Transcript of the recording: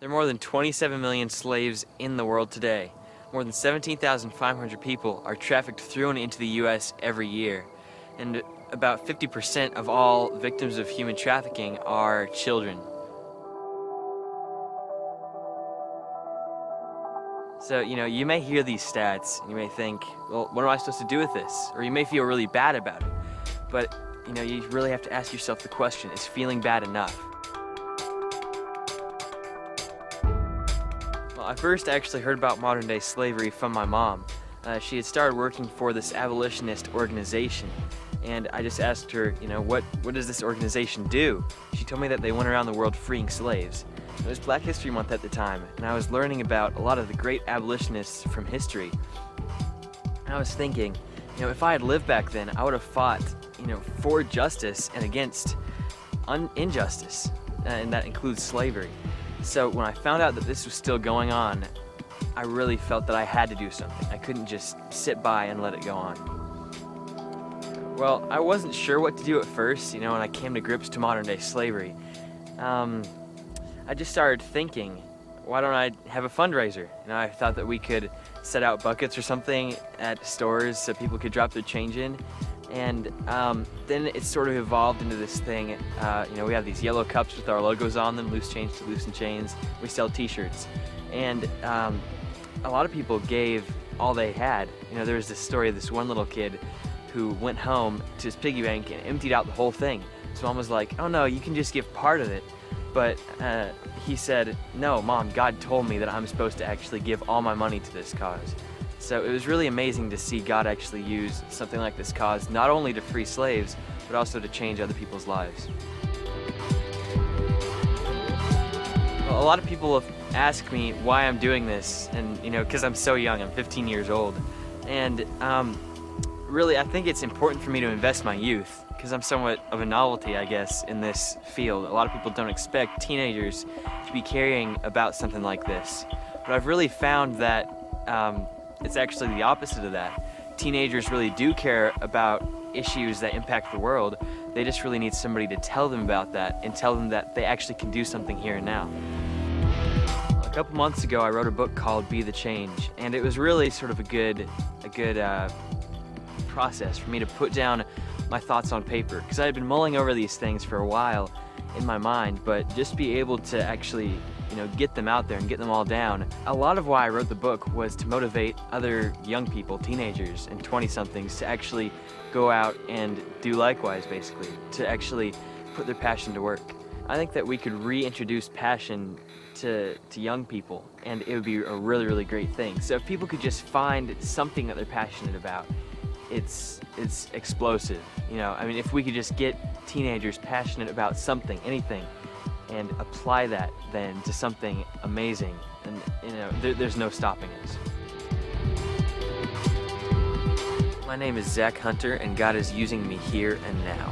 There are more than 27 million slaves in the world today. More than 17,500 people are trafficked through and into the U.S. every year. And about 50% of all victims of human trafficking are children. So, you may hear these stats, and you may think, well, what am I supposed to do with this? Or you may feel really bad about it. But, you really have to ask yourself the question, is feeling bad enough? Well, I first actually heard about modern-day slavery from my mom. She had started working for this abolitionist organization, and I just asked her, what does this organization do? She told me that they went around the world freeing slaves. It was Black History Month at the time, and I was learning about a lot of the great abolitionists from history. And I was thinking, if I had lived back then, I would have fought, for justice and against injustice, and that includes slavery. So when I found out that this was still going on, I really felt that I had to do something. I couldn't just sit by and let it go on. Well, I wasn't sure what to do at first, when I came to grips to modern-day slavery. I just started thinking, why don't I have a fundraiser? I thought that we could set out buckets or something at stores so people could drop their change in. And then it sort of evolved into this thing. We have these yellow cups with our logos on them, loose change to loosen chains. We sell t-shirts. And a lot of people gave all they had. There was this story of this one little kid who went home to his piggy bank and emptied out the whole thing. So Mom was like, oh no, you can just give part of it. But he said, no, Mom, God told me that I'm supposed to actually give all my money to this cause. So it was really amazing to see God actually use something like this cause, not only to free slaves, but also to change other people's lives. Well, a lot of people have asked me why I'm doing this, and because I'm so young, I'm 15 years old. And really, I think it's important for me to invest my youth, because I'm somewhat of a novelty, I guess, in this field. A lot of people don't expect teenagers to be caring about something like this. But I've really found that it's actually the opposite of that. Teenagers really do care about issues that impact the world. They just really need somebody to tell them about that and tell them that they actually can do something here and now. A couple months ago, I wrote a book called Be the Change, and it was really sort of a good process for me to put down my thoughts on paper, because I had been mulling over these things for a while in my mind, but just be able to actually get them out there and get them all down. A lot of why I wrote the book was to motivate other young people, teenagers and 20-somethings, to actually go out and do likewise, basically, to actually put their passion to work. I think that we could reintroduce passion to young people, and it would be a really, really great thing. So if people could just find something that they're passionate about, it's explosive. If we could just get teenagers passionate about something, anything, and apply that then to something amazing, and there's no stopping us. My name is Zach Hunter, and God is using me here and now.